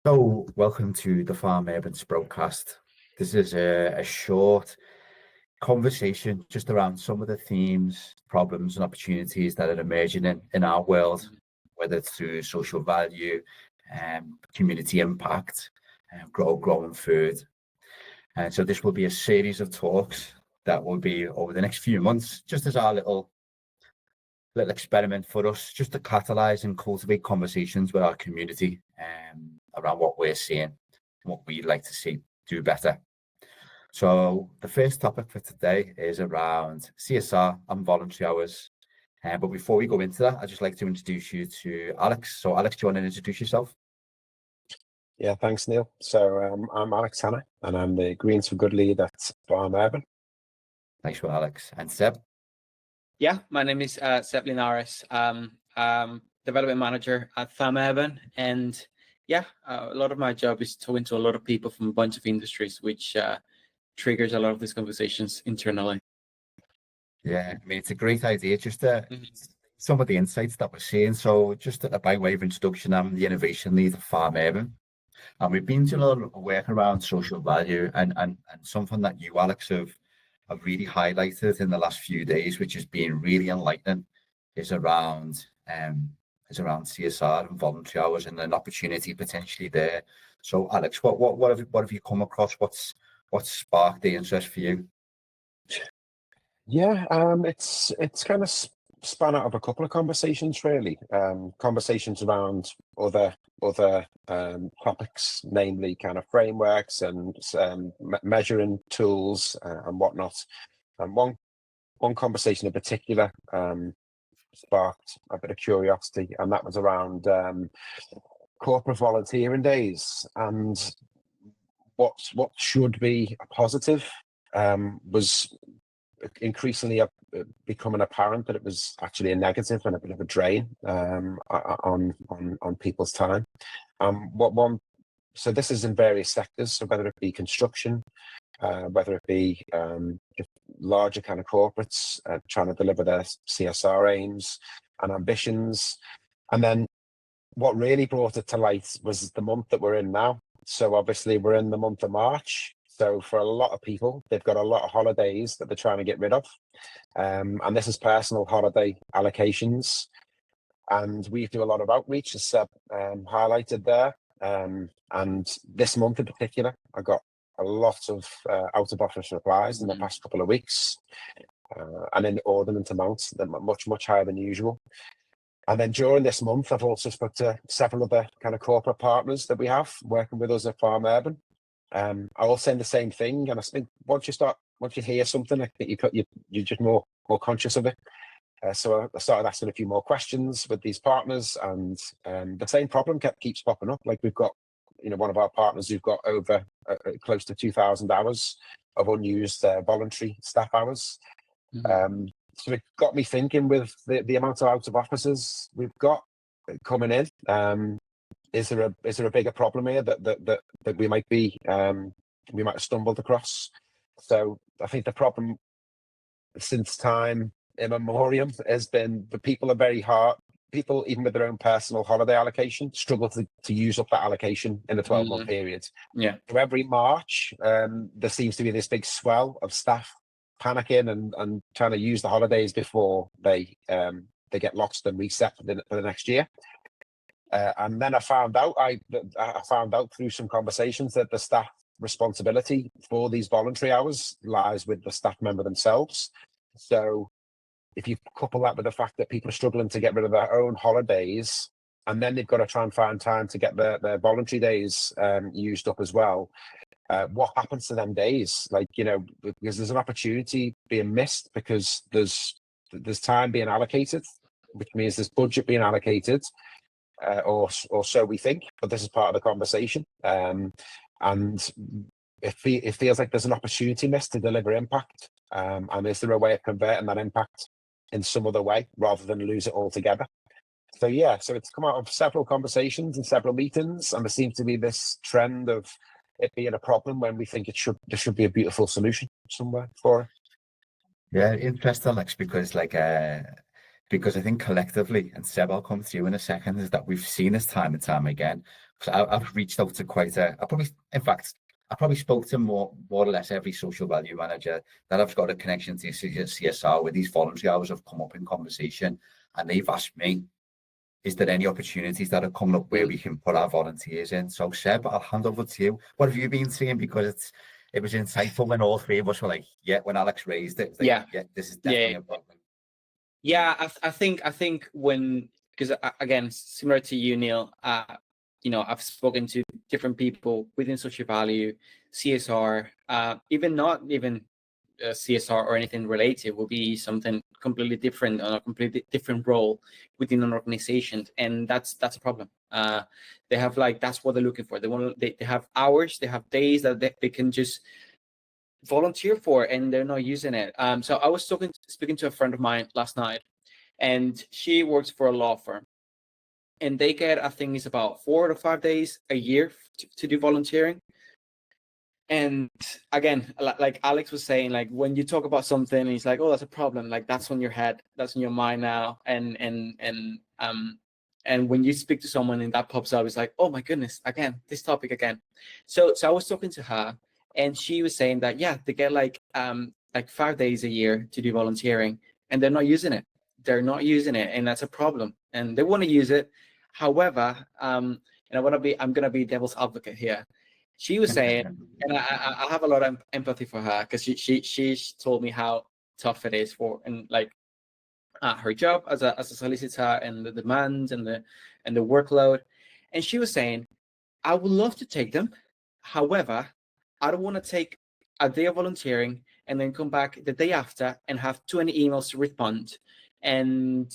So, welcome to the Farm Urban Sproutcast. This is a short conversation just around some of the themes, problems, and opportunities that are emerging in our world, whether it's through social value, community impact, growing food. And so, this will be a series of talks that will be over the next few months, just as our little experiment for us, just to catalyze and cultivate conversations with our community around what we're seeing, what we'd like to see do better. So the first topic for today is around CSR and voluntary hours. But before we go into that, I'd just like to introduce you to Alex. So Alex, do you want to introduce yourself? Yeah, thanks, Neil. So I'm Alex Hanna, and I'm the Greens for Good lead at Farm Urban. Thanks for Alex. And Seb? Yeah, my name is Seb Linares. Development manager at Farm Urban, and a lot of my job is talking to a lot of people from a bunch of industries, which triggers a lot of these conversations internally. Yeah, I mean, it's a great idea, just some of the insights that we're seeing. So just by way of introduction, I'm the innovation lead at Farm Urban. And we've been doing a lot of work around social value and something that you, Alex, have really highlighted in the last few days, which has been really enlightening, is around CSR and voluntary hours and an opportunity potentially there. So, Alex, what have you come across? What's sparked the interest for you? Yeah, it's kind of spun out of a couple of conversations, really. Conversations around other topics, namely kind of frameworks and measuring tools and whatnot. And one conversation in particular sparked a bit of curiosity, and that was around corporate volunteering days, and what should be a positive was increasingly becoming apparent that it was actually a negative and a bit of a drain on people's time. So this is in various sectors, so whether it be construction, whether it be just larger kind of corporates trying to deliver their CSR aims and ambitions. And then what really brought it to light was the month that we're in now. So obviously we're in the month of March. So for a lot of people, they've got a lot of holidays that they're trying to get rid of. And this is personal holiday allocations. And we do a lot of outreach, as Seb highlighted there. And this month in particular, I got a lot of out-of-office replies in the past couple of weeks, and in ordinance amounts that are much higher than usual. And then during this month, I've also spoke to several other kind of corporate partners that we have working with us at Farm Urban. I all saying the same thing, and I think once you hear something, I think you're just more conscious of it. So I started asking a few more questions with these partners, and the same problem keeps popping up. Like we've got, one of our partners who've got over close to 2,000 hours of unused voluntary staff hours. So it got me thinking with the amount of out of offices we've got coming in. Is there a bigger problem here that we might have stumbled across? So I think the problem since time immemorial has been the people are very hard. People, even with their own personal holiday allocation, struggle to use up that allocation in a 12-month period. Yeah. So every March, there seems to be this big swell of staff panicking and trying to use the holidays before they get lost and reset for the next year. And then I found out through some conversations that the staff responsibility for these voluntary hours lies with the staff member themselves. So if you couple that with the fact that people are struggling to get rid of their own holidays, and then they've got to try and find time to get their voluntary days used up as well, what happens to them days? Because there's an opportunity being missed because there's time being allocated, which means there's budget being allocated, or so we think, but this is part of the conversation. And it feels like there's an opportunity missed to deliver impact. And is there a way of converting that impact in some other way rather than lose it altogether? So it's come out of several conversations and several meetings, and there seems to be this trend of it being a problem when we think there should be a beautiful solution somewhere for it. Yeah, interesting, Alex, because because I think collectively, and Seb, I'll come to you in a second, is that we've seen this time and time again. So I've reached out to I probably spoke to more or less every social value manager that I've got a connection to CSR, where these voluntary hours have come up in conversation, and they've asked me, is there any opportunities that are coming up where we can put our volunteers in? So Seb, I'll hand over to you. What have you been seeing? Because it was insightful when all three of us were like, yeah, when Alex raised it, like, yeah, this is definitely a problem. Yeah, I think when, because again, similar to you, Neil, I've spoken to different people within social value, CSR, not even CSR or anything related, will be something completely different on a completely different role within an organization, and that's a problem. They have that's what they're looking for. They have hours, they have days that they can just volunteer for, and they're not using it. So I was speaking to a friend of mine last night, and she works for a law firm, and they get, I think it's about 4 to 5 days a year to do volunteering. And again, like Alex was saying, like when you talk about something and he's like, oh, that's a problem, like that's on your head, that's in your mind now, and when you speak to someone and that pops up, it's like, oh my goodness, again, this topic again. So I was talking to her, and she was saying that, yeah, they get like 5 days a year to do volunteering, and they're not using it. They're not using it, and that's a problem. And they want to use it. However, and I'm gonna be devil's advocate here. She was saying, and I have a lot of empathy for her, because she told me how tough it is her job as a solicitor, and the demands and the workload. And she was saying, I would love to take them. However, I don't want to take a day of volunteering and then come back the day after and have 20 emails to respond, and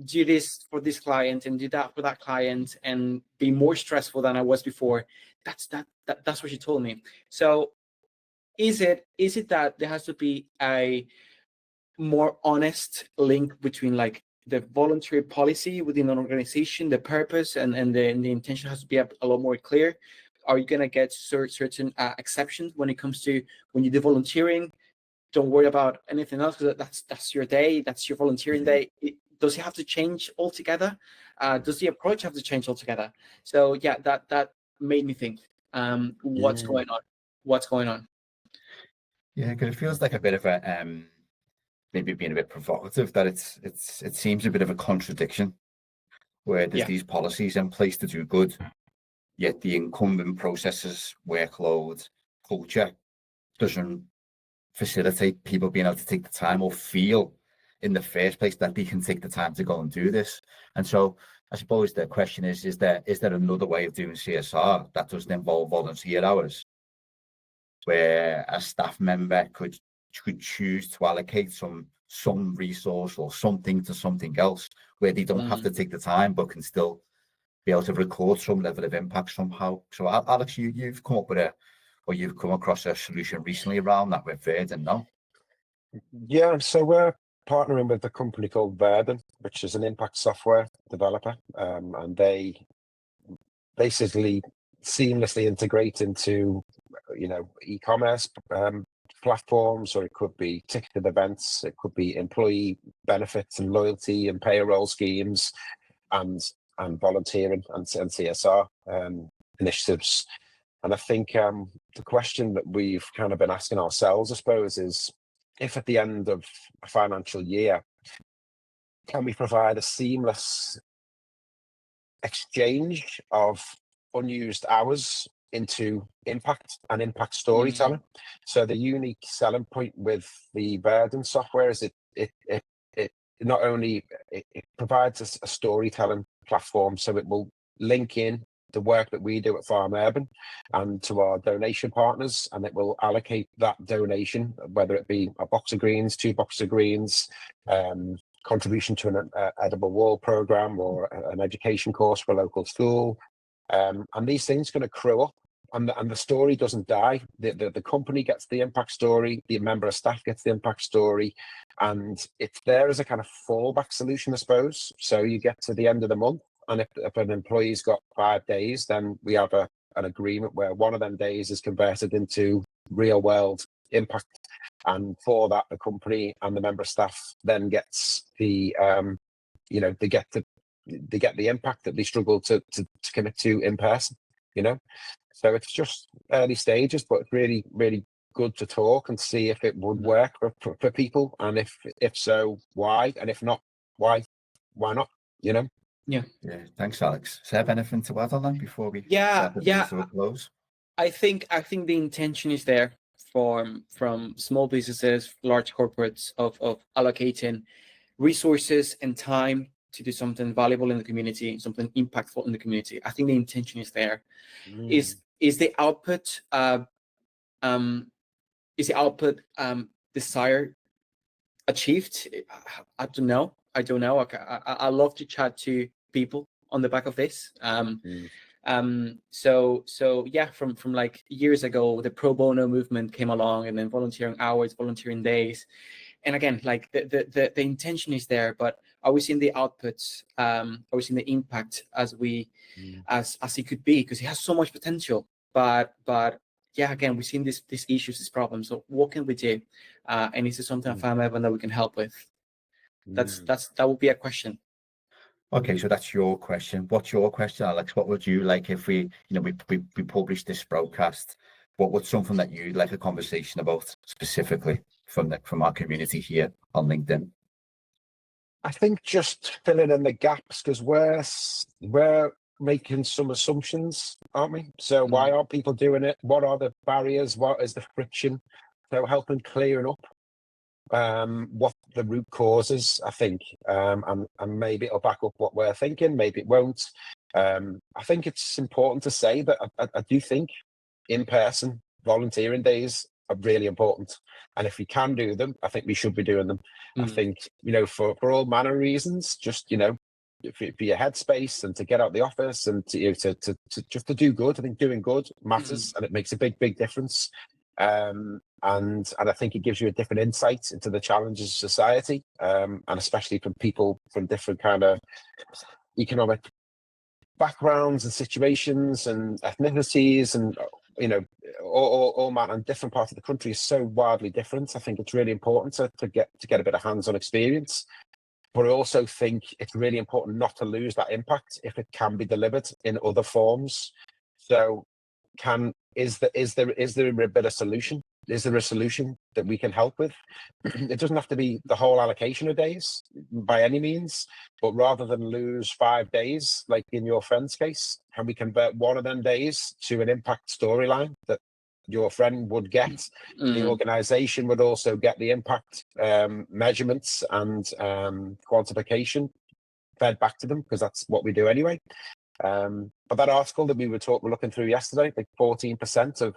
do this for this client and do that for that client, and be more stressful than I was before. That's what she told me. So is it that there has to be a more honest link between the voluntary policy within an organization, the purpose and the intention has to be a lot more clear? Are you going to get certain exceptions when it comes to when you do volunteering? Don't worry about anything else, because that's your day, that's your volunteering day. Does it have to change altogether? Does the approach have to change altogether? So yeah, that made me think, what's going on? Yeah, because it feels like a bit of a maybe being a bit provocative, that it seems a bit of a contradiction, where there's these policies in place to do good, yet the incumbent processes, workload, culture doesn't facilitate people being able to take the time or feel in the first place that they can take the time to go and do this. And so I suppose the question is there another way of doing CSR that doesn't involve volunteer hours, where a staff member could choose to allocate some resource or something to something else, where they don't have to take the time but can still be able to record some level of impact somehow? So Alex, you've come up with you've come across a solution recently around that with Verdant, no? Yeah, so we're partnering with a company called Verdant, which is an impact software developer, and they basically seamlessly integrate into e-commerce platforms, or it could be ticketed events, it could be employee benefits and loyalty and payroll schemes, and volunteering and CSR initiatives. And I think the question that we've kind of been asking ourselves, I suppose, is if at the end of a financial year, can we provide a seamless exchange of unused hours into impact and impact storytelling? So the unique selling point with the Verdant software is it not only it provides a storytelling platform, so it will link in the work that we do at Farm Urban and to our donation partners, and it will allocate that donation, whether it be a box of greens, 2 boxes of greens, contribution to an edible wall program, or an education course for a local school. And these things are going to accrue up, and the story doesn't die. The company gets the impact story, the member of staff gets the impact story, and it's there as a kind of fallback solution, I suppose. So you get to the end of the month, and if an employee's got 5 days, then we have an agreement where one of them days is converted into real world impact And for that, the company and the member staff then gets the they get the impact that they struggle to commit to in person. So it's just early stages, but really, really good to talk and see if it would work for people, and if so, why, and if not, why not? Yeah. Thanks, Alex. Seb, anything to add on that before we Yeah, to a close? I think the intention is there from small businesses, large corporates, of allocating resources and time to do something valuable in the community, something impactful in the community. I think the intention is there. Is the output desired achieved? I don't know. I love to chat to people on the back of this. So yeah, from like years ago, the pro bono movement came along, and then volunteering hours, volunteering days. And again, like the intention is there, but are we seeing the outputs? Are we seeing the impact as it could be? Because it has so much potential. But yeah, again, we're seeing these issues, these problems. So what can we do? And is it something at Farm Urban that we can help with? That would be a question. Okay, so that's your question. What's your question, Alex? What would you like if we publish this broadcast? What would something that you'd like a conversation about specifically from our community here on LinkedIn? I think just filling in the gaps, because we're making some assumptions, aren't we? So why aren't people doing it? What are the barriers? What is the friction? So helping clearing up what the root causes, I think, and maybe it'll back up what we're thinking, maybe it won't. I think it's important to say that I do think in-person volunteering days are really important, and if we can do them, I think we should be doing them. I think, for all manner of reasons, just for your headspace and to get out the office and to just to do good. I think doing good matters, and it makes a big difference. And I think it gives you a different insight into the challenges of society, and especially from people from different kind of economic backgrounds and situations and ethnicities, and all manner, and different parts of the country is so wildly different. I think it's really important to get a bit of hands-on experience, but I also think it's really important not to lose that impact if it can be delivered in other forms. So is there a better solution? Is there a solution that we can help with? It doesn't have to be the whole allocation of days by any means, but rather than lose 5 days, like in your friend's case, can we convert one of them days to an impact storyline that your friend would get? The organization would also get the impact measurements and quantification fed back to them, because that's what we do anyway. But that article that we were looking through yesterday, like 14% of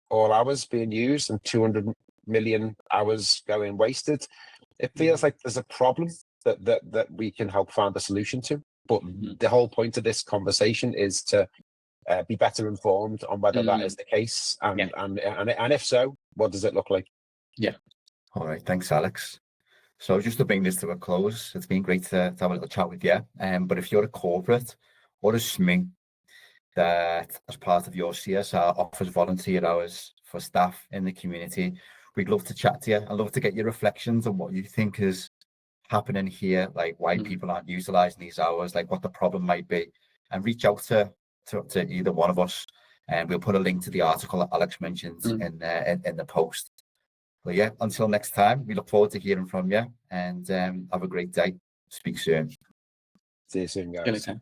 all hours being used and 200 million hours going wasted. It feels like there's a problem that we can help find a solution to. But the whole point of this conversation is to be better informed on whether that is the case, and if so, what does it look like? Yeah. All right. Thanks, Alex. So just to bring this to a close, it's been great to have a little chat with you. But if you're a corporate or a SME that, as part of your CSR, offers volunteer hours for staff in the community, we'd love to chat to you. I'd love to get your reflections on what you think is happening here, like why people aren't utilizing these hours, like what the problem might be, and reach out to either one of us. And we'll put a link to the article that Alex mentioned in the post. But yeah, until next time, we look forward to hearing from you, and have a great day. Speak soon. See you soon, guys. Anytime.